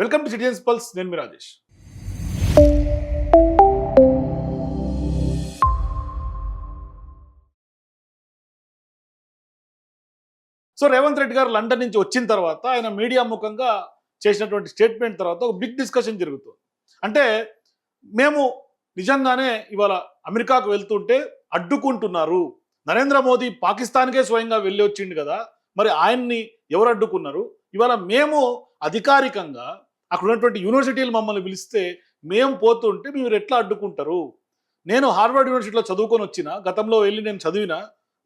Welcome to citizens pulse. నేను మీ Rajesh. So Revanth Reddy గారు London నుంచి వచ్చిన తర్వాత ఆయన మీడియా ముఖంగా చేసినటువంటి స్టేట్మెంట్ తర్వాత ఒక బిగ్ డిస్కషన్ జరుగుతుంది. అంటే మేము నిజంగానే ఇవాళ అమెరికాకు వెళ్తుంటే అడ్డుకుంటున్నారు. నరేంద్ర మోదీ పాకిస్తాన్కే స్వయంగా వెళ్ళి వచ్చిండు కదా, మరి ఆయన్ని ఎవరు అడ్డుకున్నారు? ఇవాళ మేము అధికారికంగా అక్కడ ఉన్నటువంటి యూనివర్సిటీలు మమ్మల్ని పిలిస్తే మేము పోతుంటే మీరు ఎట్లా అడ్డుకుంటారు? నేను హార్వర్డ్ యూనివర్సిటీలో చదువుకొని వచ్చిన, గతంలో వెళ్ళి నేను చదివిన,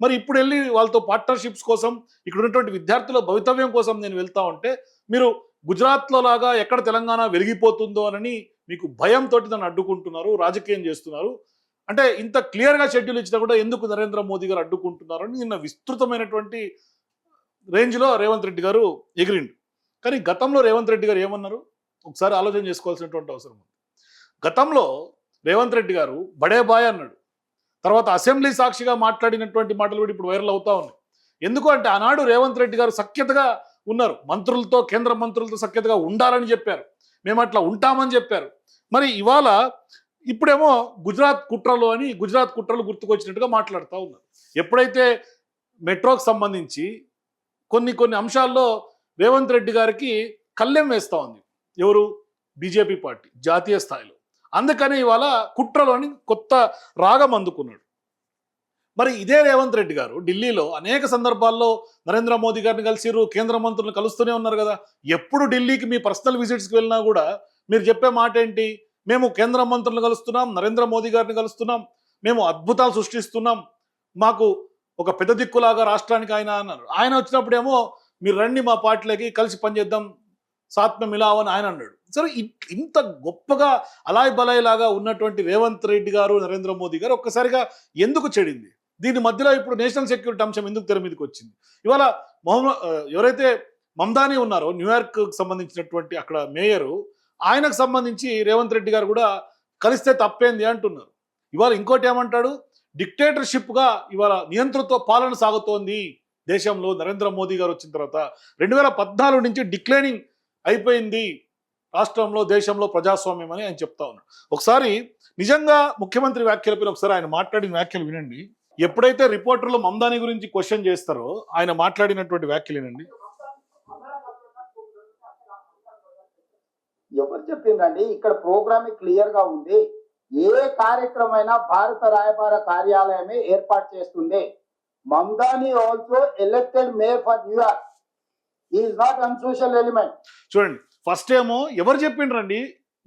మరి ఇప్పుడు వెళ్ళి వాళ్ళతో పార్ట్నర్షిప్స్ కోసం ఇక్కడ ఉన్నటువంటి విద్యార్థుల భవితవ్యం కోసం నేను వెళ్తా ఉంటే మీరు గుజరాత్లో లాగా ఎక్కడ తెలంగాణ వెలిగిపోతుందో అని మీకు భయంతో నన్ను అడ్డుకుంటున్నారు, రాజకీయం చేస్తున్నారు. అంటే ఇంత క్లియర్గా షెడ్యూల్ ఇచ్చినా కూడా ఎందుకు నరేంద్ర మోదీ గారు అడ్డుకుంటున్నారు అని నిన్న విస్తృతమైనటువంటి రేంజ్లో రేవంత్ రెడ్డి గారు ఎగిరిండు. కానీ గతంలో రేవంత్ రెడ్డి గారు ఏమన్నారు ఒకసారి ఆలోచన చేసుకోవాల్సినటువంటి అవసరం ఉంది. గతంలో రేవంత్ రెడ్డి గారు బడే బాయ్ అన్నాడు. తర్వాత అసెంబ్లీ సాక్షిగా మాట్లాడినటువంటి మాటలు కూడా ఇప్పుడు వైరల్ అవుతా ఉన్నాయి. ఎందుకు అంటే ఆనాడు రేవంత్ రెడ్డి గారు సఖ్యతగా ఉన్నారు, మంత్రులతో, కేంద్ర మంత్రులతో సఖ్యతగా ఉండాలని చెప్పారు, మేము అట్లా ఉంటామని చెప్పారు. మరి ఇవాళ ఇప్పుడేమో గుజరాత్ కుట్రలు గుర్తుకొచ్చినట్టుగా మాట్లాడుతూ ఉన్నారు. ఎప్పుడైతే మెట్రోకి సంబంధించి కొన్ని అంశాల్లో రేవంత్ రెడ్డి గారికి కళ్ళెం వేస్తూ ఉంది ఎవరు? బీజేపీ పార్టీ జాతీయ స్థాయిలో. అందుకని ఇవాళ కుట్రలు అని కొత్త రాగం అందుకున్నాడు. మరి ఇదే రేవంత్ రెడ్డి గారు ఢిల్లీలో అనేక సందర్భాల్లో నరేంద్ర మోదీ గారిని కలిసిరు, కేంద్ర మంత్రులను కలుస్తూనే ఉన్నారు కదా. ఎప్పుడు ఢిల్లీకి మీ పర్సనల్ విజిట్స్కి వెళ్ళినా కూడా మీరు చెప్పే మాట ఏంటి? మేము కేంద్ర మంత్రులను కలుస్తున్నాం, నరేంద్ర మోదీ గారిని కలుస్తున్నాం, మేము అద్భుతాలు సృష్టిస్తున్నాం, మాకు ఒక పెద్ద దిక్కులాగా రాష్ట్రానికి ఆయన అన్నారు. ఆయన వచ్చినప్పుడేమో మీరు రండి మా పార్టీలకి కలిసి పనిచేద్దాం, సాత్మ్యం మిలావని ఆయన అన్నాడు. సరే, ఇంత గొప్పగా అలాయ్ బలాయ్ లాగా ఉన్నటువంటి రేవంత్ రెడ్డి గారు, నరేంద్ర మోదీ గారు ఒక్కసారిగా ఎందుకు చెడింది? దీని మధ్యలో ఇప్పుడు నేషనల్ సెక్యూరిటీ అంశం ఎందుకు తెర మీదకి వచ్చింది? ఇవాళ ఎవరైతే మమ్దానీ ఉన్నారో న్యూయార్క్ సంబంధించినటువంటి అక్కడ మేయరు, ఆయనకు సంబంధించి రేవంత్ రెడ్డి గారు కూడా కలిస్తే తప్పేంది అంటున్నారు. ఇవాళ ఇంకోటి ఏమంటాడు? డిక్టేటర్షిప్గా ఇవాళ నియంతృత్వ పాలన సాగుతోంది దేశంలో నరేంద్ర మోదీ గారు వచ్చిన తర్వాత. 2014 నుంచి డిక్లైనింగ్ అయిపోయింది రాష్ట్రంలో, దేశంలో ప్రజాస్వామ్యం అని ఆయన చెప్తా ఉన్నాడు. ఒకసారి నిజంగా ముఖ్యమంత్రి వ్యాఖ్యలపై ఒకసారి ఆయన మాట్లాడిన వ్యాఖ్యలు వినండి. ఎప్పుడైతే రిపోర్టర్లు మమ్దానీ గురించి క్వశ్చన్ చేస్తారో ఆయన మాట్లాడినటువంటి వ్యాఖ్యలు వినండి. ఎవరు చెప్పిందండి? ఇక్కడ ప్రోగ్రామ్ క్లియర్ గా ఉంది. ఏ కార్యక్రమైనా భారత రాయబార కార్యాలయమే ఏర్పాటు చేస్తుంది. Mamdani also elected mayor for New York. He is not unsocial element. చూడండి, ఫస్ట్ ఏమో ఎవరు చెప్పిండ్రండి,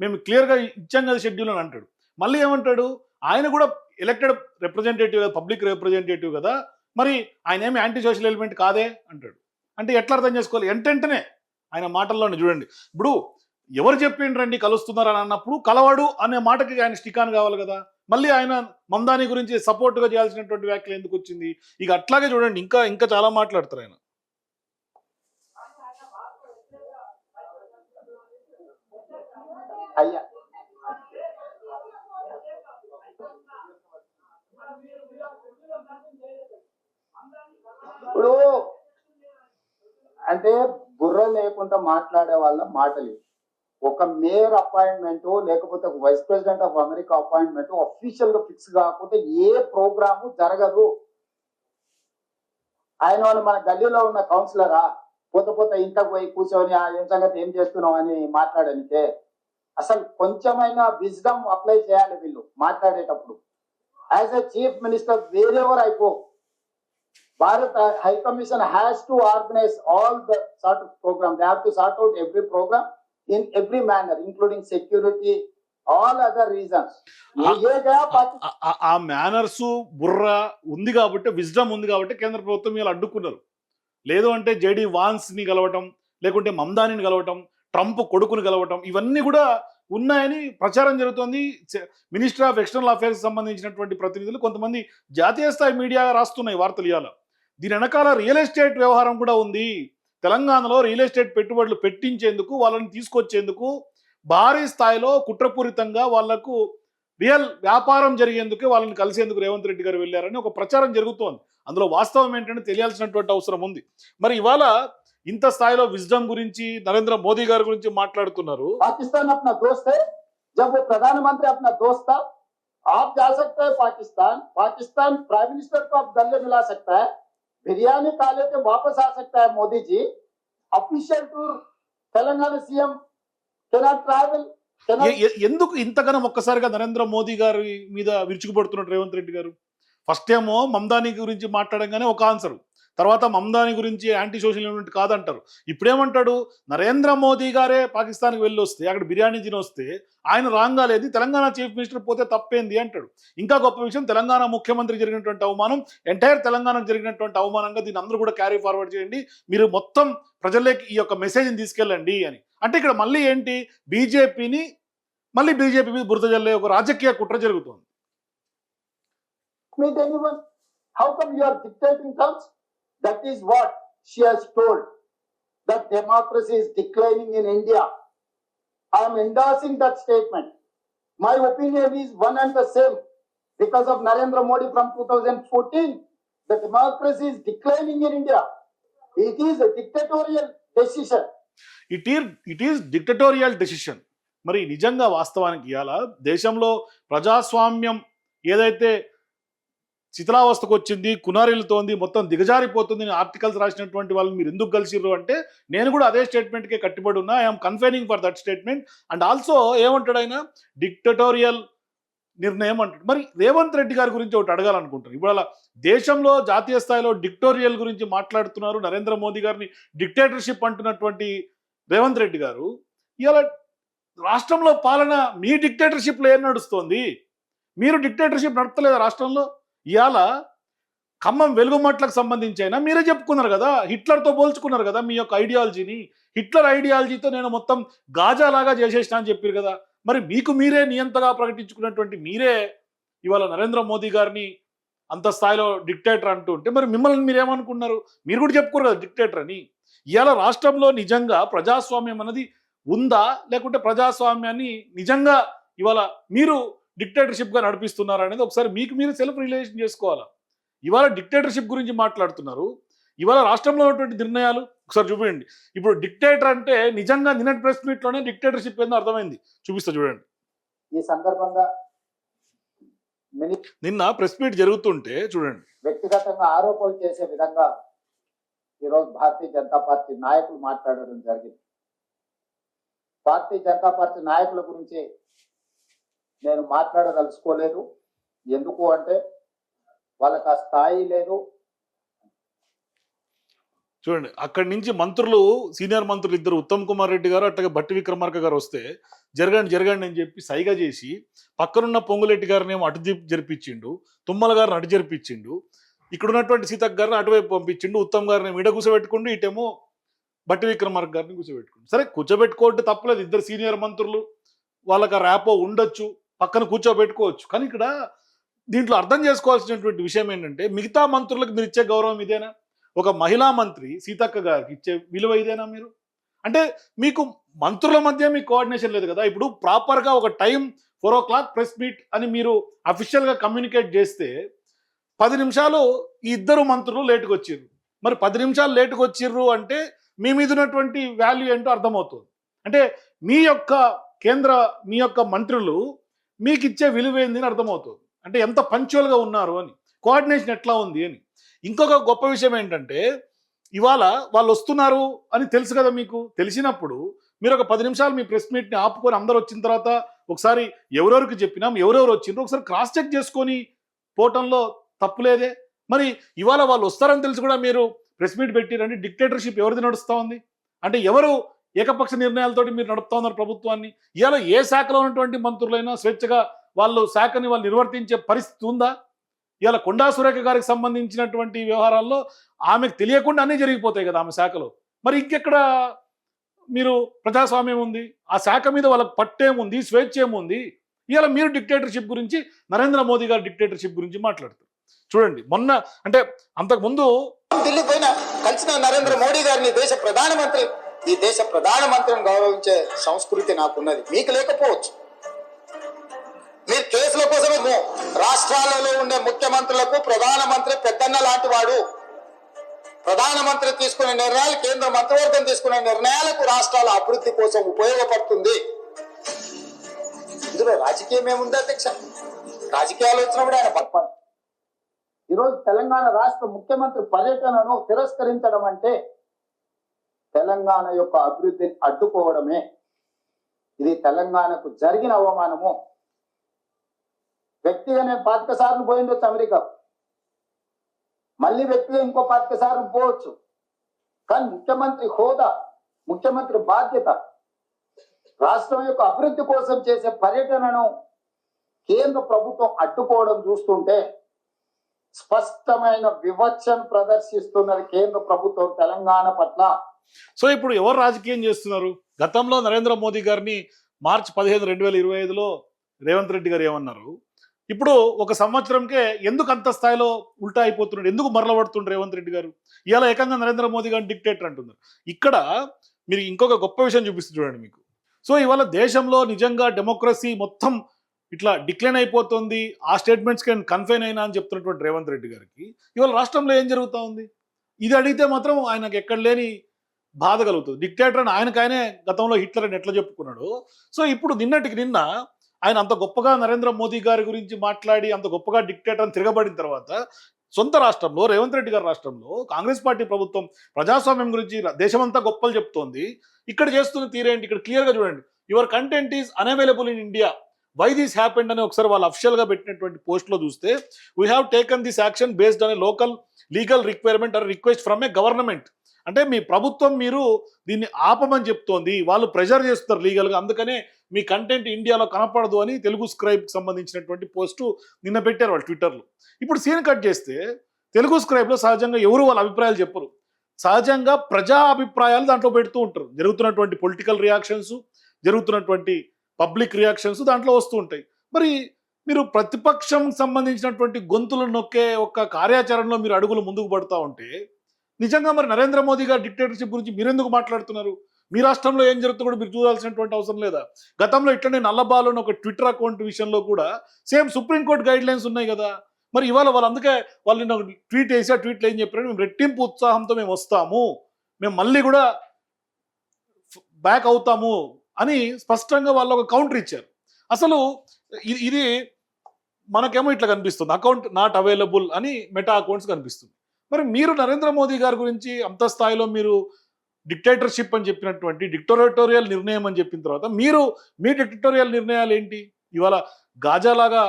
మేము క్లియర్గా ఇచ్చాం కదా షెడ్యూల్ అని అంటాడు. మళ్ళీ ఏమంటాడు? ఆయన కూడా ఎలక్టెడ్ రిప్రజెంటేటివ్, పబ్లిక్ రిప్రజెంటేటివ్ కదా, మరి ఆయన ఏమి యాంటీ సోషల్ ఎలిమెంట్ కాదే అంటాడు. అంటే ఎట్లా అర్థం చేసుకోవాలి? వెంటనే ఆయన మాటల్లోనే చూడండి. ఇప్పుడు ఎవరు చెప్పిండ్రండి కలుస్తున్నారు అని అన్నప్పుడు కలవాడు అనే మాటకి ఆయన స్టికాన్ కావాలి కదా. మళ్ళీ ఆయన మమ్దానీ గురించి సపోర్ట్గా చేయాల్సినటువంటి వ్యాఖ్యలు ఎందుకు వచ్చింది? ఇక అట్లాగే చూడండి, ఇంకా ఇంకా చాలా మాట్లాడతారు ఆయన. అయ్యా, ఇప్పుడు అంటే బుర్ర లేకుండా మాట్లాడే వాళ్ళ మాటలు. ఒక మేయర్ అపాయింట్మెంట్ లేకపోతే ఒక vice president of America appointment official గా ఫిక్స్ కాకపోతే ఏ ప్రోగ్రాము జరగదు. ఆయన వాళ్ళు మన గల్లీలో ఉన్న కౌన్సిలరా పోత ఇంతకు పోయి కూర్చొని ఏం సంగతి ఏం చేస్తున్నావు అని మాట్లాడనికే? అసలు కొంచెమైనా విజ్డమ్ అప్లై చేయాలి వీళ్ళు మాట్లాడేటప్పుడు. As a chief minister wherever అయిపో, Bharat High Commission has to organize all the sort of program. They have to sort out every program in every manner, including security, all other reasons. ఆ manners బుర్ర ఉంది కాబట్టి, wisdom ఉంది కాబట్టి కేంద్ర ప్రభుత్వం ఇలా అడ్డుకున్నారు. లేదు అంటే జేడీ వాన్స్ని కలవటం, లేకుంటే మమ్దానీని కలవటం, ట్రంప్ కొడుకుని కలవటం, ఇవన్నీ కూడా ఉన్నాయని ప్రచారం జరుగుతోంది. మినిస్ట్రీ ఆఫ్ ఎక్స్టర్నల్ అఫైర్స్ సంబంధించినటువంటి ప్రతినిధులు కొంతమంది జాతీయ స్థాయి మీడియా రాస్తున్నాయి వార్తలు. ఇవాళ దీని వెనకాల రియల్ ఎస్టేట్ వ్యవహారం కూడా ఉంది. తెలంగాణలో రియల్ ఎస్టేట్ పెట్టుబడులు పెట్టించేందుకు, వాళ్ళని తీసుకొచ్చేందుకు భారీ స్థాయిలో కుట్రపూరితంగా వాళ్లకు రియల్ వ్యాపారం జరిగేందుకే వాళ్ళని కలిసేందుకు రేవంత్ రెడ్డి గారు వెళ్ళారని ఒక ప్రచారం జరుగుతోంది. అందులో వాస్తవం ఏంటంటే తెలియాల్సినటువంటి అవసరం ఉంది. మరి ఇవాళ ఇంత స్థాయిలో విజ్డమ్ గురించి నరేంద్ర మోదీ గారి గురించి మాట్లాడుతున్నారు. पाकिस्तान अपना दोस्त है, जब वो प्रधानमंत्री अपना दोस्त था, आप जा सकते हैं पाकिस्तान, पाकिस्तान प्राइम मिनिस्टर को आप गले मिला सकता है, बिरयानी खा लेके वापस आ सकता है Modi ji. Official tour Telangana CM cannot travel, cannot. ఎందుకు ఇంతగానో ఒక్కసారిగా నరేంద్ర మోదీ గారి మీద విరుచుకుపడుతున్నట్టు రేవంత్ రెడ్డి గారు? ఫస్ట్ ఏమో మమదాని గురించి మాట్లాడంగానే ఒక ఆన్సర్, తర్వాత మమదాని గురించి యాంటీ సోషల్ ఎలిమెంట్ కాదంటారు. ఇప్పుడేమంటాడు, నరేంద్ర మోదీ గారే పాకిస్తాన్కి వెళ్ళి వస్తే అక్కడ బిర్యానీ తిని వస్తే ఆయన రాంగాలేదు, తెలంగాణ చీఫ్ మినిస్టర్ పోతే తప్పేంది అంటాడు. ఇంకా గొప్ప విషయం, తెలంగాణ ముఖ్యమంత్రి జరిగినటువంటి అవమానం ఎంటైర్ తెలంగాణకు జరిగినటువంటి అవమానంగా దీన్ని అందరూ కూడా క్యారీ ఫార్వర్డ్ చేయండి, మీరు మొత్తం ప్రజల్లోకి ఈ యొక్క మెసేజ్ని తీసుకెళ్ళండి అని. అంటే ఇక్కడ మళ్ళీ ఏంటి, బీజేపీ మీద బురద జల్లే ఒక రాజకీయ కుట్ర జరుగుతుంది. Meet anyone? How come you are dictating terms? That is what she has told. That democracy is declining in India. I am endorsing that statement. My opinion is one and the same. Because of Narendra Modi from 2014, the democracy is declining in India. It is a dictatorial decision. It is dictatorial decision. మరి నిజంగా వాస్తవానికి ఇవాళ దేశంలో ప్రజాస్వామ్యం ఏదైతే శిథిలావస్థకు వచ్చింది, కునారిల్లుతోంది, మొత్తం దిగజారిపోతుంది అని ఆర్టికల్స్ రాసినటువంటి వాళ్ళని మీరు ఎందుకు కలిసిర్రు అంటే, నేను కూడా అదే స్టేట్మెంట్కే కట్టుబడి ఉన్నా, I'm confining for that statement. And also ఏమంటాడు ఆయన, డిక్టటోరియల్ నిర్ణయం అంటాడు. మరి రేవంత్ రెడ్డి గారి గురించి ఒకటి అడగాలనుకుంటారు. ఇప్పుడు అలా దేశంలో జాతీయ స్థాయిలో డిక్టోరియల్ గురించి మాట్లాడుతున్నారు, నరేంద్ర మోదీ గారిని డిక్టేటర్షిప్ అంటున్నటువంటి రేవంత్ రెడ్డి గారు, ఇలా రాష్ట్రంలో పాలన మీ డిక్టేటర్షిప్లో ఏం నడుస్తోంది? మీరు డిక్టేటర్షిప్ నడపలేదా రాష్ట్రంలో? ఇవాళ ఖమ్మం వెలుగుమట్లకు సంబంధించి అయినా మీరే చెప్పుకున్నారు కదా, హిట్లర్తో పోల్చుకున్నారు కదా మీ యొక్క ఐడియాలజీని. హిట్లర్ ఐడియాలజీతో నేను మొత్తం గాజాలాగా చేసేసిన అని చెప్పారు కదా. మరి మీకు మీరే నియంతగా ప్రకటించుకున్నటువంటి మీరే ఇవాళ నరేంద్ర మోదీ గారిని అంత స్థాయిలో డిక్టేటర్ అంటూ ఉంటే, మరి మిమ్మల్ని మీరేమనుకున్నారు? మీరు కూడా చెప్పుకోరు కదా డిక్టేటర్ అని. ఇవాళ రాష్ట్రంలో నిజంగా ప్రజాస్వామ్యం అనేది ఉందా, లేకుంటే ప్రజాస్వామ్యాన్ని నిజంగా ఇవాళ మీరు డిక్టేటర్షిప్గా నడిపిస్తున్నారు అనేది ఒకసారి మీకు మీరు సెల్ఫ్ రిలేషన్ చేసుకోవాలా. ఇవాళ డిక్టేటర్షిప్ గురించి మాట్లాడుతున్నారు, ఇవాళ రాష్ట్రంలో ఉన్నటువంటి నిర్ణయాలు ఒకసారి చూపించండి. ఇప్పుడు డిక్టేటర్ అంటే నిజంగా నిన్నటి ప్రెస్ మీట్లోనే డిక్టేటర్షిప్ ఏందో అర్థమైంది, చూపిస్తా చూడండి. ఈ సందర్భంగా నిన్న ప్రెస్ మీట్ జరుగుతుంటే చూడండి, వ్యక్తిగతంగా ఆరోపణలు చేసే విధంగా ఈరోజు భారతీయ జనతా పార్టీ నాయకులు మాట్లాడడం జరిగింది. భారతీయ జనతా పార్టీ నాయకుల గురించి నేను మాట్లాడదలుచుకోలేదు. ఎందుకు అంటే వాళ్ళకి ఆ స్థాయి లేదు. చూడండి, అక్కడి నుంచి మంత్రులు, సీనియర్ మంత్రులు ఇద్దరు, ఉత్తమ్ కుమార్ రెడ్డి గారు అట్లాగే బట్టి విక్రమార్క గారు వస్తే జరగండి అని చెప్పి సైగా చేసి పక్కనున్న పొంగులెట్టి గారిని ఏమో అటు జరిపించిండు, తుమ్మల గారిని అటు జరిపించిండు, ఇక్కడ ఉన్నటువంటి సీతక్క గారిని అటువైపు పంపించిండు, ఉత్తమ్ గారిని ఈడ కూర్చోబెట్టుకుంటూ ఇటేమో బట్టి విక్రమార్క గారిని కూర్చోబెట్టుకుండు. సరే కూర్చోబెట్టుకోవద్దు తప్పలేదు, ఇద్దరు సీనియర్ మంత్రులు, వాళ్ళకి ఆ ర్యాపో ఉండొచ్చు, పక్కన కూర్చోబెట్టుకోవచ్చు. కానీ ఇక్కడ దీంట్లో అర్థం చేసుకోవాల్సినటువంటి విషయం ఏంటంటే, మిగతా మంత్రులకు మీరు ఇచ్చే గౌరవం ఇదేనా? ఒక మహిళా మంత్రి సీతక్క గారికి ఇచ్చే విలువ ఇదేనా? మీరు అంటే మీకు మంత్రుల మధ్య మీకు కోఆర్డినేషన్ లేదు కదా. ఇప్పుడు ప్రాపర్గా ఒక టైం 4 o'clock ప్రెస్ మీట్ అని మీరు అఫీషియల్గా కమ్యూనికేట్ చేస్తే 10 నిమిషాలు ఈ ఇద్దరు మంత్రులు లేటుకు వచ్చిర్రు. మరి 10 నిమిషాలు లేటుకు వచ్చిర్రు అంటే మీ మీద ఉన్నటువంటి వాల్యూ ఏంటో అర్థమవుతుంది. అంటే మీ యొక్క మంత్రులు మీకు ఇచ్చే విలువ ఏంది అని అర్థమవుతుంది. అంటే ఎంత పంక్చువల్గా ఉన్నారు అని, కోఆర్డినేషన్ ఎట్లా ఉంది అని. ఇంకొక గొప్ప విషయం ఏంటంటే, ఇవాళ వాళ్ళు వస్తున్నారు అని తెలుసు కదా, మీకు తెలిసినప్పుడు మీరు ఒక 10 నిమిషాలు మీ ప్రెస్ మీట్ని ఆపుకొని అందరు వచ్చిన తర్వాత ఒకసారి ఎవరెవరికి చెప్పినాం, ఎవరెవరు వచ్చిండ్రో ఒకసారి క్రాస్ చెక్ చేసుకొని పోవటంలో తప్పులేదే. మరి ఇవాళ వాళ్ళు వస్తారని తెలిసి కూడా మీరు ప్రెస్ మీట్ పెట్టిరండి. డిక్టేటర్షిప్ ఎవరిది నడుస్తూ ఉంది అంటే, ఎవరు ఏకపక్ష నిర్ణయాలతోటి మీరు నడుపుతా ఉన్నారు ప్రభుత్వాన్ని? ఇవాళ ఏ శాఖలో ఉన్నటువంటి మంత్రులైనా స్వేచ్ఛగా వాళ్ళు శాఖని వాళ్ళు నిర్వర్తించే పరిస్థితి ఉందా? ఇవాళ కొండా సురేఖ గారికి సంబంధించినటువంటి వ్యవహారాల్లో ఆమెకు తెలియకుండా అన్నీ జరిగిపోతాయి కదా ఆమె శాఖలో. మరి ఇంకెక్కడ మీరు ప్రజాస్వామ్యం ఉంది? ఆ శాఖ మీద వాళ్ళకి పట్టేముంది, స్వేచ్ఛ ఏముంది? ఇవాళ మీరు డిక్టేటర్షిప్ గురించి, నరేంద్ర మోదీ గారి డిక్టేటర్షిప్ గురించి మాట్లాడుతారు. చూడండి, మొన్న అంటే అంతకుముందు ఢిల్లీ పోయిన కలిసిన నరేంద్ర మోడీ గారిని దేశ ప్రధానమంత్రి, ఈ దేశ ప్రధానమంత్రిని గౌరవించే సంస్కృతి నాకున్నది, మీకు లేకపోవచ్చు. మీరు కేసుల కోసమే రాష్ట్రాలలో ఉండే ముఖ్యమంత్రులకు ప్రధానమంత్రి పెద్దన్న లాంటి వాడు. ప్రధానమంత్రి తీసుకునే నిర్ణయాలు, కేంద్ర మంత్రివర్గం తీసుకునే నిర్ణయాలకు రాష్ట్రాల అభివృద్ధి కోసం ఉపయోగపడుతుంది. ఇందులో రాజకీయం ఏముంది అధ్యక్ష? రాజకీయాలు వచ్చినప్పుడు ఆయన పర్పస్. ఈరోజు తెలంగాణ రాష్ట్ర ముఖ్యమంత్రి పర్యటనను తిరస్కరించడం అంటే తెలంగాణ యొక్క అభివృద్ధిని అడ్డుకోవడమే. ఇది తెలంగాణకు జరిగిన అవమానము. వ్యక్తిగా నేను 25 సార్లు పోయిండొచ్చు అమెరికా, మళ్ళీ వ్యక్తిగా ఇంకో 25 సార్లు పోవచ్చు. కానీ ముఖ్యమంత్రి హోదా, ముఖ్యమంత్రి బాధ్యత, రాష్ట్రం యొక్క అభివృద్ధి కోసం చేసే పర్యటనను కేంద్ర ప్రభుత్వం అడ్డుకోవడం చూస్తుంటే స్పష్టమైన వివక్షను ప్రదర్శిస్తున్నది కేంద్ర ప్రభుత్వం తెలంగాణ పట్ల. సో ఇప్పుడు ఎవరు రాజకీయం చేస్తున్నారు? గతంలో నరేంద్ర మోదీ గారిని మార్చి 15, 2025లో రేవంత్ రెడ్డి గారు ఏమన్నారు? ఇప్పుడు ఒక సంవత్సరంకే ఎందుకు అంత స్థాయిలో ఉల్టా అయిపోతున్నాడు? ఎందుకు మరలబడుతుండ్రు రేవంత్ రెడ్డి గారు? ఇలా ఏకంగా నరేంద్ర మోదీ గారిని డిక్టేటర్ అంటున్నారు. ఇక్కడ మీరు ఇంకొక గొప్ప విషయం చూపిస్తుంది చూడండి మీకు. సో ఇవాళ దేశంలో నిజంగా డెమోక్రసీ మొత్తం ఇట్లా డిక్లైన్ అయిపోతుంది, ఆ స్టేట్మెంట్స్కి నేను కన్ఫైన్ అయినా అని చెప్తున్నటువంటి రేవంత్ రెడ్డి గారికి ఇవాళ రాష్ట్రంలో ఏం జరుగుతూ ఉంది? ఇది అడిగితే మాత్రం ఆయనకు ఎక్కడ లేని బాధ కలుగుతుంది. డిక్టేటర్ అని ఆయనకాయనే గతంలో హిట్లర్ అని ఎట్లా చెప్పుకున్నాడు. సో ఇప్పుడు నిన్నటికి నిన్న ఆయన అంత గొప్పగా నరేంద్ర మోదీ గారి గురించి మాట్లాడి అంత గొప్పగా డిక్టేటర్ అని తిరగబడిన తర్వాత సొంత రాష్ట్రంలో రేవంత్ రెడ్డి గారి రాష్ట్రంలో కాంగ్రెస్ పార్టీ ప్రభుత్వం ప్రజాస్వామ్యం గురించి దేశమంతా గొప్పలు చెప్తోంది. ఇక్కడ చేస్తున్న తీరేంటి? ఇక్కడ క్లియర్గా చూడండి. Your content is unavailable in India, why this happened అని ఒకసారి వాళ్ళు అఫిషియల్గా పెట్టినటువంటి పోస్ట్లో చూస్తే we have taken this action based on a local legal requirement or request from a government. అంటే మీ ప్రభుత్వం మీరు దీన్ని ఆపమని చెప్తోంది, వాళ్ళు ప్రెజర్ చేస్తారు లీగల్గా, అందుకనే మీ కంటెంట్ ఇండియాలో కనపడదు అని తెలుగు స్క్రైబ్కి సంబంధించినటువంటి పోస్టు నిన్న పెట్టారు వాళ్ళు ట్విట్టర్లో. ఇప్పుడు సీన్ కట్ చేస్తే తెలుగు స్క్రైబ్లో సహజంగా ఎవరు వాళ్ళ అభిప్రాయాలు చెప్పరు, సహజంగా ప్రజా అభిప్రాయాలు దాంట్లో పెడుతూ ఉంటారు. జరుగుతున్నటువంటి పొలిటికల్ రియాక్షన్స్, జరుగుతున్నటువంటి పబ్లిక్ రియాక్షన్స్ దాంట్లో వస్తూ ఉంటాయి. మరి మీరు ప్రతిపక్షం సంబంధించినటువంటి గొంతులు నొక్కే ఒక కార్యాచరణలో మీరు అడుగులు ముందుకు పడుతూ ఉంటే నిజంగా మరి నరేంద్ర మోదీ గారి డిక్టేటర్షిప్ గురించి మీరెందుకు మాట్లాడుతున్నారు? మీ రాష్ట్రంలో ఏం జరుగుతుందో కూడా మీరు చూడాల్సినటువంటి అవసరం లేదా? గతంలో ఇట్లనే నల్లబాలు ఒక ట్విట్టర్ అకౌంట్ విషయంలో కూడా సేమ్ సుప్రీంకోర్టు గైడ్ లైన్స్ ఉన్నాయి కదా. మరి ఇవాళ వాళ్ళు అందుకే వాళ్ళు నిన్న ట్వీట్ వేసి ఆ ట్వీట్లో ఏం చెప్పారంటే మేము రెట్టింపు ఉత్సాహంతో మేము వస్తాము, మేము మళ్ళీ కూడా బ్యాక్ అవుతాము అని స్పష్టంగా వాళ్ళు ఒక కౌంటర్ ఇచ్చారు. అసలు ఇది మనకేమో ఇట్లా కనిపిస్తుంది, అకౌంట్ నాట్ అవైలబుల్ అని మెటా అకౌంట్స్ కనిపిస్తుంది. మరి మీరు నరేంద్ర మోదీ గారి గురించి అంత స్థాయిలో మీరు డిక్టేటర్షిప్ అని చెప్పినటువంటి డిక్టరేటోరియల్ నిర్ణయం అని చెప్పిన తర్వాత మీరు మీ డిక్టరేటోరియల్ నిర్ణయాలు ఏంటి? ఇవాళ గాజాలాగా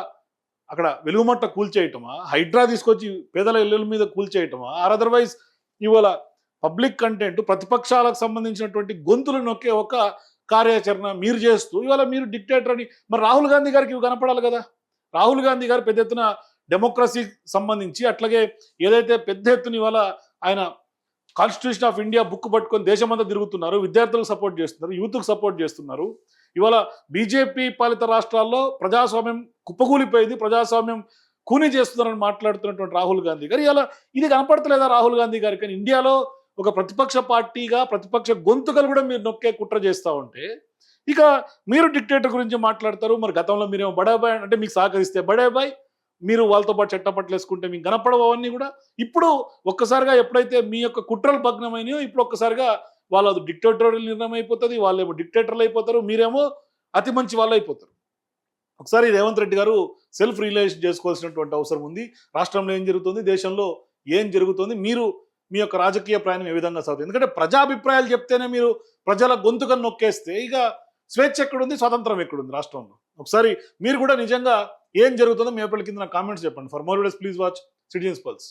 అక్కడ వెలుగుమట్ట కూల్చేయటమా, హైడ్రా తీసుకొచ్చి పేదల ఇళ్ళ మీద కూల్చేయటమా, ఆర్ అదర్వైజ్ ఇవాళ పబ్లిక్ కంటెంట్ ప్రతిపక్షాలకు సంబంధించినటువంటి గొంతులు నొక్కే ఒక కార్యాచరణ మీరు చేస్తూ ఇవాళ మీరు డిక్టేటర్ అని? మరి రాహుల్ గాంధీ గారికి ఇవి కనపడాలి కదా. రాహుల్ గాంధీ గారు పెద్ద ఎత్తున డెమోక్రసీకి సంబంధించి అట్లాగే ఏదైతే పెద్ద ఎత్తున ఇవాళ ఆయన కాన్స్టిట్యూషన్ ఆఫ్ ఇండియా బుక్ పట్టుకొని దేశమంతా తిరుగుతున్నారు, విద్యార్థులకు సపోర్ట్ చేస్తున్నారు, యూత్కు సపోర్ట్ చేస్తున్నారు. ఇవాళ బీజేపీ పాలిత రాష్ట్రాల్లో ప్రజాస్వామ్యం కుప్పకూలిపోయింది, ప్రజాస్వామ్యం కూని చేస్తున్నారని మాట్లాడుతున్నటువంటి రాహుల్ గాంధీ గారు ఇలా ఇది కనపడతలేదా రాహుల్ గాంధీ గారికి? కానీ ఇండియాలో ఒక ప్రతిపక్ష పార్టీగా ప్రతిపక్ష గొంతుకలు కూడా మీరు నొక్కే కుట్ర చేస్తూ ఉంటే ఇక మీరు డిక్టేటర్ గురించి మాట్లాడతారు. మరి గతంలో మీరేమో బడాబాయ్ అంటే మీకు సహకరిస్తే బడాబాయ్, మీరు వాళ్ళతో పాటు చట్టపట్లు వేసుకుంటే మీకు కనపడవు అవన్నీ కూడా. ఇప్పుడు ఒక్కసారిగా ఎప్పుడైతే మీ యొక్క కుట్రలు భగ్నమైనయో ఇప్పుడు ఒక్కసారిగా వాళ్ళది డిక్టేటోరియల్ నిర్ణయం అయిపోతుంది, వాళ్ళేమో డిక్టేటర్లు అయిపోతారు, మీరేమో అతి మంచి వాళ్ళు అయిపోతారు. ఒకసారి రేవంత్ రెడ్డి గారు సెల్ఫ్ రియలైజ్ చేసుకోవాల్సినటువంటి అవసరం ఉంది. రాష్ట్రంలో ఏం జరుగుతుంది, దేశంలో ఏం జరుగుతుంది, మీరు మీ యొక్క రాజకీయ ప్రయాణం ఏ విధంగా సాగుతుంది? ఎందుకంటే ప్రజాభిప్రాయాలు చెప్తేనే మీరు ప్రజల గొంతుకను నొక్కేస్తే ఇక స్వేచ్ఛ ఎక్కడుంది, స్వాతంత్రం ఎక్కడుంది రాష్ట్రంలో? ఒకసారి మీరు కూడా నిజంగా ఏం జరుగుతుందో మీ కింద నా కామెంట్స్ చెప్పండి. For more videos please watch citizens pulse.